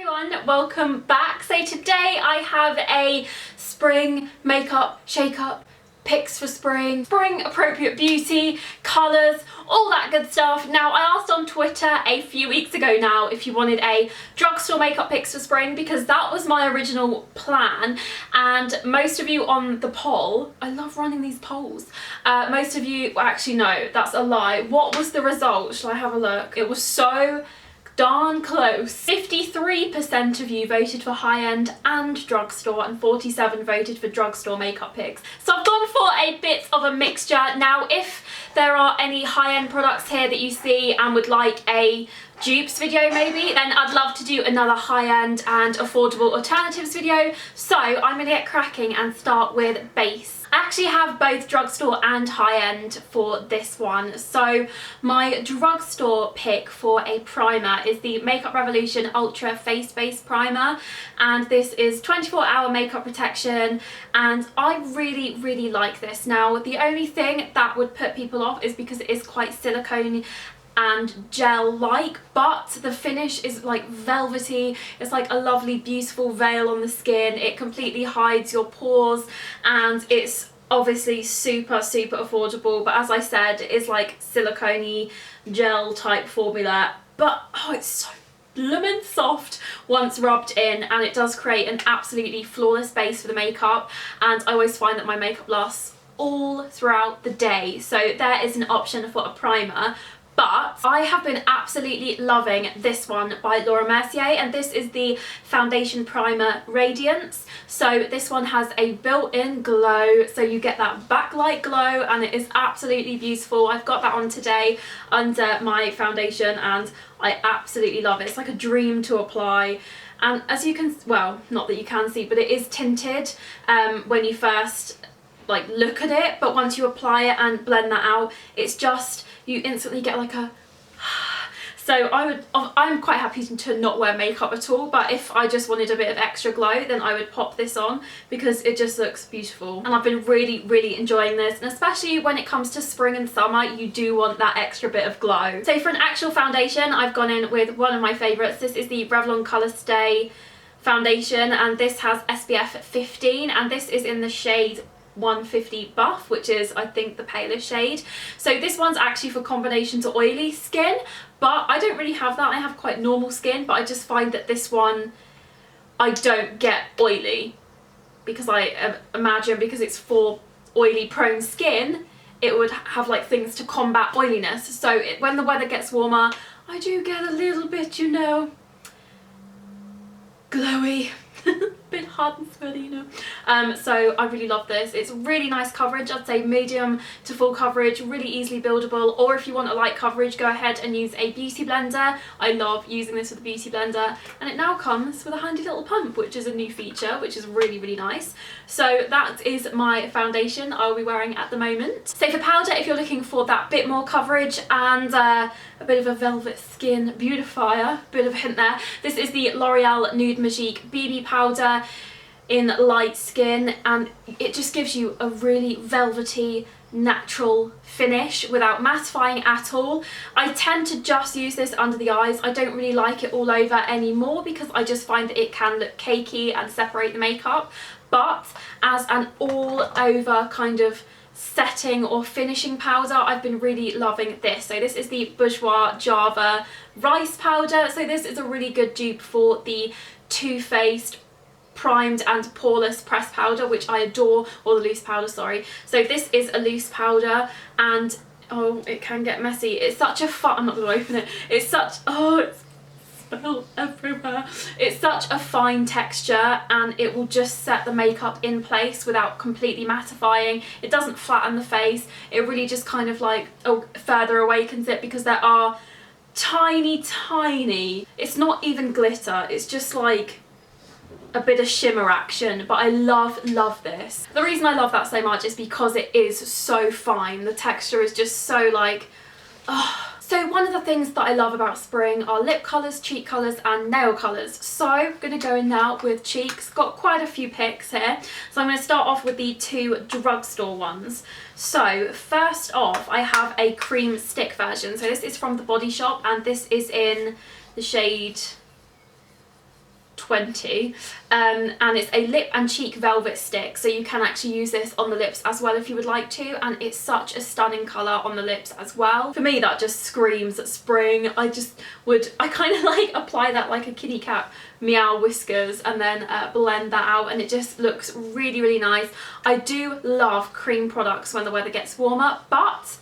Everyone, welcome back. So today I have a spring makeup shake-up, picks for spring appropriate beauty, colours, all that good stuff. Now I asked on Twitter a few weeks ago now if you wanted a drugstore makeup picks for spring, because that was my original plan, and most of you on the poll, I love running these polls, most of you, well, actually no, that's a lie. What was the result? Shall I have a look? It was so darn close. 53% of you voted for high-end and drugstore, and 47% voted for drugstore makeup picks. So I've gone for a bit of a mixture. Now if there are any high-end products here that you see and would like a dupes video maybe, then I'd love to do another high-end and affordable alternatives video. So I'm gonna get cracking and start with base. I actually have both drugstore and high-end for this one. So my drugstore pick for a primer is the Makeup Revolution Ultra Face Base Primer, and this is 24-hour makeup protection, and I really like this. Now the only thing that would put people off is because it is quite silicone and gel-like, but the finish is like velvety. It's like a lovely beautiful veil on the skin. It completely hides your pores, and it's obviously super affordable, but as I said, it is like silicone-y gel type formula, but oh, it's so blooming soft once rubbed in, and it does create an absolutely flawless base for the makeup, and I always find that my makeup lasts all throughout the day. So there is an option for a primer. But I have been absolutely loving this one by Laura Mercier, and this is the Foundation Primer Radiance. So this one has a built-in glow, so you get that backlight glow, and it is absolutely beautiful. I've got that on today under my foundation and I absolutely love it. It's like a dream to apply. And as you can, well, not that you can see, but it is tinted when you first like look at it, but once you apply it and blend that out, it's just, you instantly get like a so I'm quite happy to not wear makeup at all, but if I just wanted a bit of extra glow, then I would pop this on because it just looks beautiful. And I've been really enjoying this, and especially when it comes to spring and summer, you do want that extra bit of glow. So for an actual foundation, I've gone in with one of my favourites. This is the Revlon Colorstay foundation, and this has SPF 15, and this is in the shade 150 Buff, which is I think the palest shade. So this one's actually for combination to oily skin, but I don't really have that. I have quite normal skin, but I just find that this one I don't get oily, because I imagine because it's for oily prone skin, it would have like things to combat oiliness. So when the weather gets warmer, I do get a little bit, you know, glowy. Bit hard and sweaty, you know. So I really love this. It's really nice coverage. I'd say medium to full coverage, really easily buildable, or if you want a light coverage, go ahead and use a beauty blender. I love using this with a beauty blender, and it now comes with a handy little pump, which is a new feature, which is really nice. So that is my foundation I'll be wearing at the moment. So for powder, if you're looking for that bit more coverage and a bit of a velvet skin beautifier, bit of a hint there, this is the L'Oreal Nude Magique BB powder in light skin, and it just gives you a really velvety natural finish without mattifying at all. I tend to just use this under the eyes. I don't really like it all over anymore because I just find that it can look cakey and separate the makeup, but as an all over kind of setting or finishing powder, I've been really loving this. So this is the Bourjois Java Rice Powder. So this is a really good dupe for the Too Faced primed and poreless pressed powder, which I adore, or the loose powder, sorry. So this is a loose powder, and oh, it can get messy. It's such a fun, I'm not going to open it. It's such, oh, it's spilled everywhere. It's such a fine texture, and it will just set the makeup in place without completely mattifying. It doesn't flatten the face. It really just kind of like, oh, further awakens it, because there are tiny, it's not even glitter. It's just like a bit of shimmer action, but I love this. The reason I love that so much is because it is so fine. The texture is just so like, oh. So one of the things that I love about spring are lip colours, cheek colours and nail colours. So I'm going to go in now with cheeks. Got quite a few picks here. So I'm going to start off with the two drugstore ones. So first off, I have a cream stick version. So this is from The Body Shop, and this is in the shade 20, and it's a lip and cheek velvet stick, so you can actually use this on the lips as well if you would like to, and it's such a stunning colour on the lips as well. For me that just screams spring. I kind of like apply that like a kitty cat meow whiskers and then blend that out, and it just looks really, really nice. I do love cream products when the weather gets warmer, but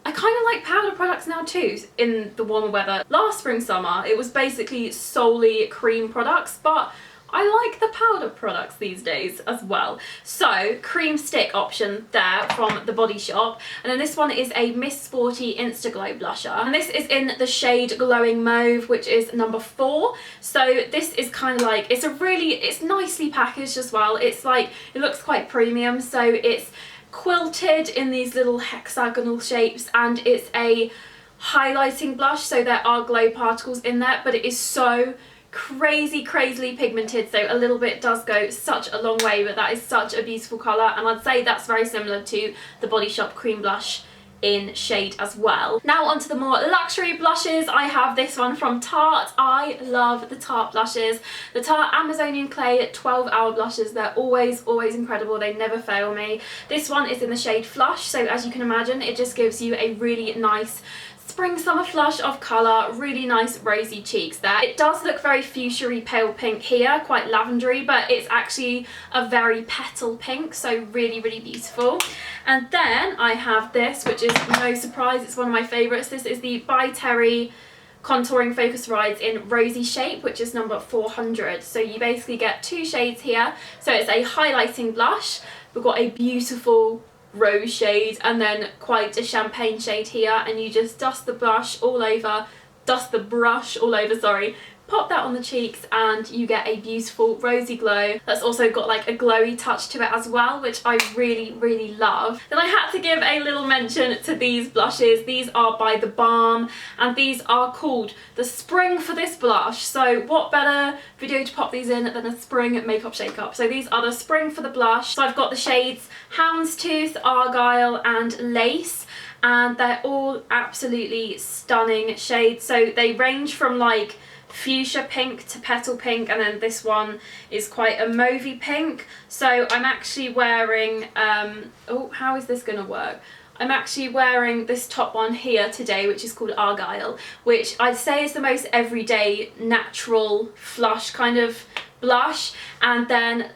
I kind of like powder products now too in the warmer weather. Last spring summer it was basically solely cream products, but I like the powder products these days as well. So cream stick option there from the Body Shop, and then this one is a Miss Sporty InstaGlow blusher, and this is in the shade Glowing Mauve, which is number 4. So this is kind of like, it's nicely packaged as well. It's like, it looks quite premium, so it's quilted in these little hexagonal shapes, and it's a highlighting blush, so there are glow particles in there, but it is so crazily pigmented, so a little bit does go such a long way, but that is such a beautiful colour, and I'd say that's very similar to the Body Shop cream blush in shade as well. Now onto the more luxury blushes. I have this one from Tarte. I love the Tarte blushes. The Tarte Amazonian Clay 12-hour blushes. They're always incredible. They never fail me. This one is in the shade Flush, so as you can imagine it just gives you a really nice spring summer flush of colour, really nice rosy cheeks there. It does look very fuchsia-y pale pink here, quite lavendery, but it's actually a very petal pink, so really beautiful. And then I have this, which is no surprise, it's one of my favourites. This is the ByTerry Contouring Focus Rides in Rosy shade, which is number 400. So you basically get 2 shades here. So it's a highlighting blush. We've got a beautiful rose shade and then quite a champagne shade here, and you just dust the brush all over, sorry, pop that on the cheeks and you get a beautiful rosy glow that's also got like a glowy touch to it as well, which I really love. Then I had to give a little mention to these blushes. These are by TheBalm, and these are called the Spring for This blush. So what better video to pop these in than a spring makeup shake up. So these are the Spring for the blush. So I've got the shades Houndstooth, Argyle and Lace, and they're all absolutely stunning shades. So they range from like fuchsia pink to petal pink, and then this one is quite a mauvey pink. So I'm actually wearing oh, how is this gonna work? I'm actually wearing this top one here today, which is called Argyle, which I'd say is the most everyday natural flush kind of blush, and then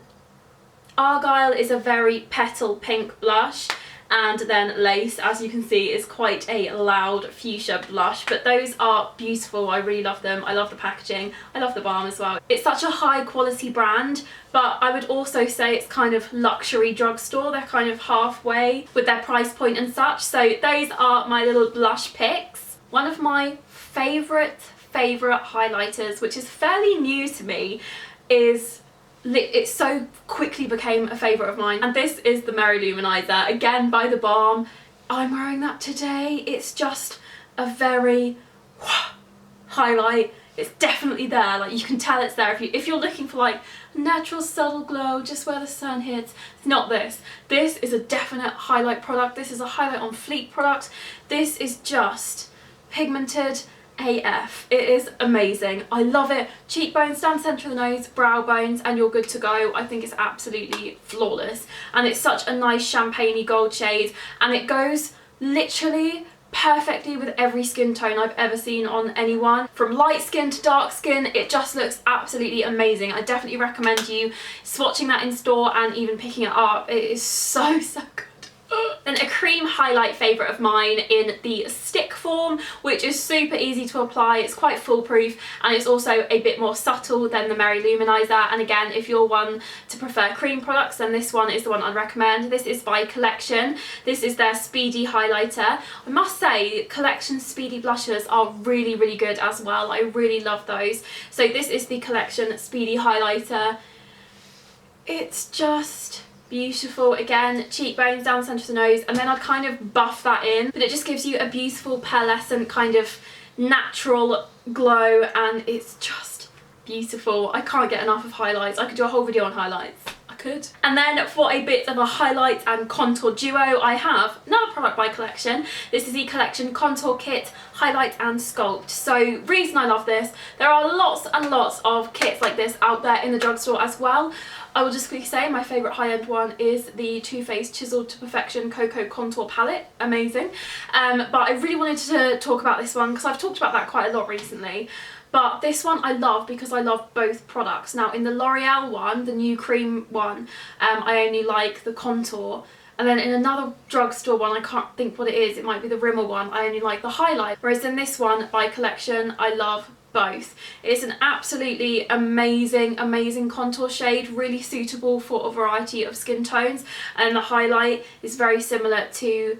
Argyle is a very petal pink blush, and then Lace, as you can see, is quite a loud fuchsia blush, but those are beautiful. I really love them. I love the packaging. I love TheBalm as well. It's such a high quality brand, but I would also say it's kind of luxury drugstore. They're kind of halfway with their price point and such. So those are my little blush picks. One of my favourite highlighters, which is fairly new to me, is it so quickly became a favourite of mine, and this is the Merry Luminizer, again by TheBalm. I'm wearing that today. It's just a very highlight. It's definitely there, like you can tell it's there if you're looking for like natural subtle glow just where the sun hits. It's not this. This is a definite highlight product. This is a highlight on fleek product. This is just pigmented AF. It is amazing. I love it. Cheekbones down the centre of the nose, brow bones, and you're good to go. I think it's absolutely flawless, and it's such a nice champagne-y gold shade, and it goes literally perfectly with every skin tone I've ever seen on anyone. From light skin to dark skin, it just looks absolutely amazing. I definitely recommend you swatching that in store and even picking it up. It is so good. Then a cream highlight favourite of mine in the stick form, which is super easy to apply. It's quite foolproof, and it's also a bit more subtle than the Merry Luminizer. And again, if you're one to prefer cream products, then this one is the one I'd recommend. This is by Collection. This is their Speedy Highlighter. I must say, Collection Speedy blushes are really good as well. I really love those. So this is the Collection Speedy Highlighter. It's just beautiful. Again, cheekbones down the centre of the nose, and then I'd kind of buff that in, but it just gives you a beautiful pearlescent kind of natural glow, and it's just beautiful. I can't get enough of highlights. I could do a whole video on highlights. I knackered. And then for a bit of a highlight and contour duo, I have another product by Collection. This is the Collection Contour Kit Highlight and Sculpt. So reason I love this, there are lots and lots of kits like this out there in the drugstore as well. I will just quickly say my favourite high-end one is the Too Faced Chiseled to Perfection Cocoa Contour Palette. Amazing. But I really wanted to talk about this one because I've talked about that quite a lot recently. But this one I love because I love both products. Now in the L'Oreal one, the new cream one, I only like the contour. And then in another drugstore one, I can't think what it is, it might be the Rimmel one, I only like the highlight. Whereas in this one by Collection, I love both. It's an absolutely amazing contour shade, really suitable for a variety of skin tones, and the highlight is very similar to,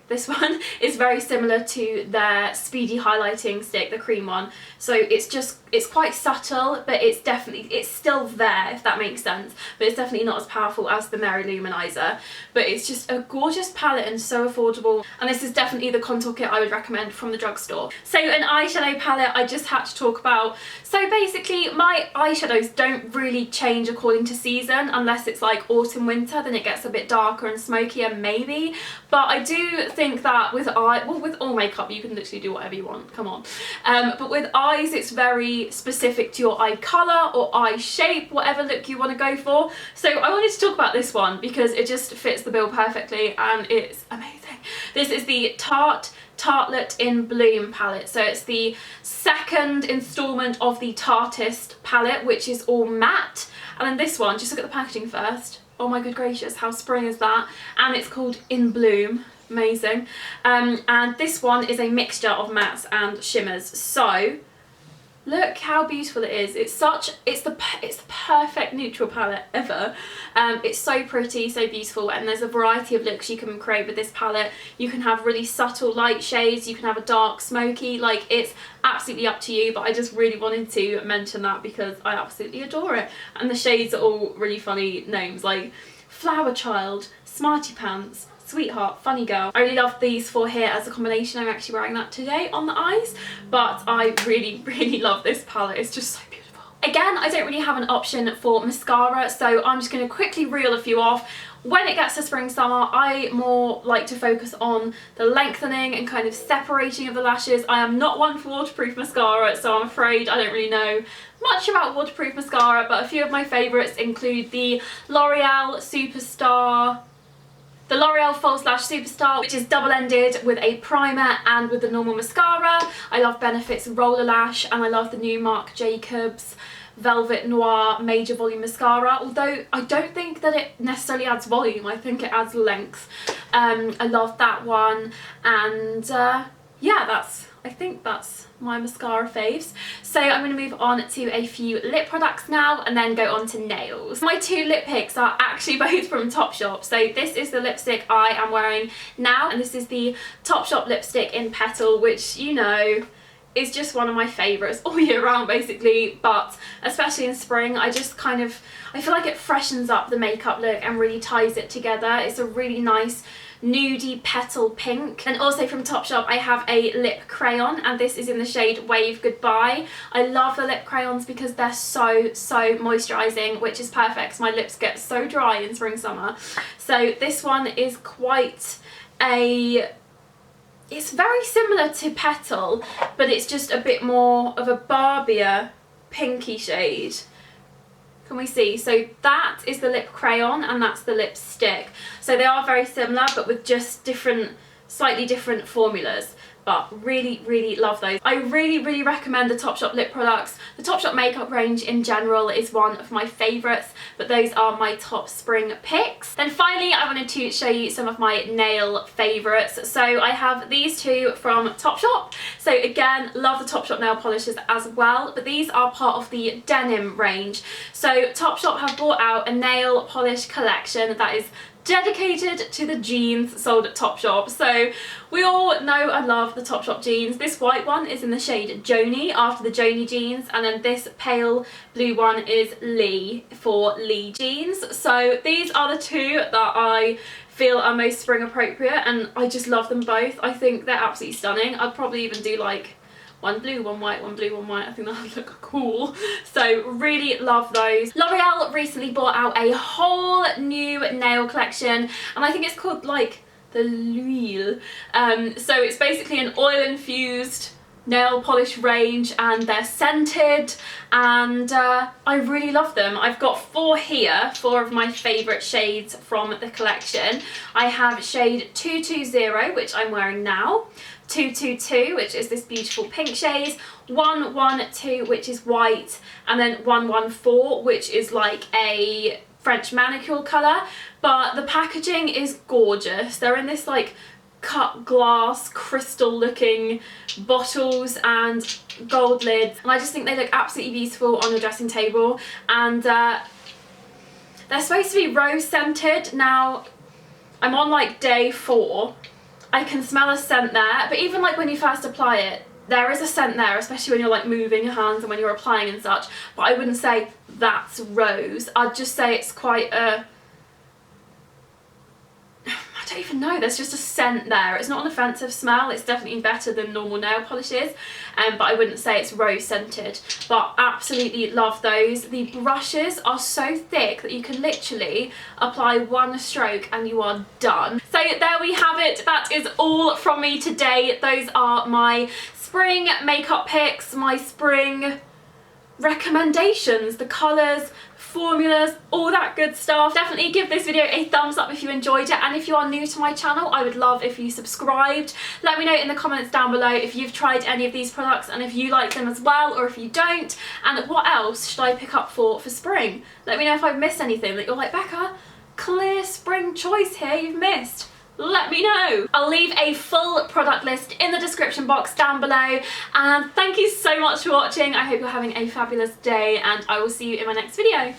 this one is very similar to their Speedy Highlighting Stick, the cream one. So it's quite subtle, but it's still there, if that makes sense. But it's definitely not as powerful as the Merry Luminizer. But it's just a gorgeous palette and so affordable. And this is definitely the contour kit I would recommend from the drugstore. So an eyeshadow palette I just had to talk about. So basically my eyeshadows don't really change according to season, unless it's like autumn, winter, then it gets a bit darker and smokier maybe. But I do think that with with all makeup you can literally do whatever you want, come on. But with eyes it's very specific to your eye colour or eye shape, whatever look you want to go for. So I wanted to talk about this one because it just fits the bill perfectly and it's amazing. This is the Tarte Tartlette in Bloom palette. So it's the second instalment of the Tartist palette, which is all matte. And then this one, just look at the packaging first. Oh my good gracious, how spring is that? And it's called In Bloom. Amazing. And this one is a mixture of mattes and shimmers. So look how beautiful it is. It's the perfect neutral palette ever. It's so pretty, so beautiful, and there's a variety of looks you can create with this palette. You can have really subtle light shades, you can have a dark smoky, like it's absolutely up to you, but I just really wanted to mention that because I absolutely adore it. And the shades are all really funny names like Flower Child, Smarty Pants, Sweetheart, Funny Girl. I really love these four here as a combination. I'm actually wearing that today on the eyes, but I really love this palette. It's just so beautiful. Again, I don't really have an option for mascara, so I'm just going to quickly reel a few off. When it gets to spring summer, I more like to focus on the lengthening and kind of separating of the lashes. I am not one for waterproof mascara, so I'm afraid I don't really know much about waterproof mascara, but a few of my favourites include the L'Oreal Superstar, the L'Oreal False Lash Superstar, which is double-ended with a primer and with the normal mascara. I love Benefit's Roller Lash, and I love the new Marc Jacobs Velvet Noir Major Volume Mascara, although I don't think that it necessarily adds volume, I think it adds length. I love that one, and yeah, I think that's my mascara faves. So I'm going to move on to a few lip products now and then go on to nails. My two lip picks are actually both from Topshop. So this is the lipstick I am wearing now, and this is the Topshop lipstick in Petal, which, you know, is just one of my favourites all year round basically, but especially in spring I feel like it freshens up the makeup look and really ties it together. It's a really nice nudie petal pink. And also from Topshop I have a lip crayon, and this is in the shade Wave Goodbye. I love the lip crayons because they're so moisturising, which is perfect because my lips get so dry in spring summer. So this one is it's very similar to Petal, but it's just a bit more of a Barbier pinky shade. Can we see? So that is the lip crayon and that's the lipstick. So they are very similar, but with just slightly different formulas. But really love those. I really recommend the Topshop lip products. The Topshop makeup range in general is one of my favourites, but those are my top spring picks. Then finally I wanted to show you some of my nail favourites. So I have these two from Topshop. So again, love the Topshop nail polishes as well, but these are part of the denim range. So Topshop have brought out a nail polish collection that is dedicated to the jeans sold at Topshop. So we all know and love the Topshop jeans. This white one is in the shade Joni after the Joni jeans, and then this pale blue one is Lee for Lee jeans. So these are the two that I feel are most spring appropriate, and I just love them both. I think they're absolutely stunning. I'd probably even do like one blue, one white, one blue, one white. I think that would look cool. So really love those. L'Oreal recently brought out a whole new nail collection, and I think it's called like the L'Huile. So it's basically an oil infused nail polish range, and they're scented, and I really love them. I've got 4 here, 4 of my favourite shades from the collection. I have shade 220, which I'm wearing now, 222, which is this beautiful pink shade, 112, which is white, and then 114, which is like a French manicure colour. But the packaging is gorgeous. They're in this like cut glass crystal looking bottles and gold lids, and I just think they look absolutely beautiful on your dressing table. And they're supposed to be rose scented. Now I'm on like day 4. I can smell a scent there, but even like when you first apply it, there is a scent there, especially when you're like moving your hands and when you're applying and such, but I wouldn't say that's rose. I'd just say it's quite a, I don't even know, there's just a scent there. It's not an offensive smell, it's definitely better than normal nail polishes, but I wouldn't say it's rose scented. But absolutely love those. The brushes are so thick that you can literally apply one stroke and you are done. So there we have it, that is all from me today. Those are my spring makeup picks, my spring recommendations, the colours, formulas, all that good stuff. Definitely give this video a thumbs up if you enjoyed it, and if you are new to my channel, I would love if you subscribed. Let me know in the comments down below if you've tried any of these products and if you like them as well, or if you don't, and what else should I pick up for spring. Let me know if I've missed anything that you're like, Becca, clear spring choice here you've missed. Let me know. I'll leave a full product list in the description box down below, and thank you so much for watching. I hope you're having a fabulous day, and I will see you in my next video.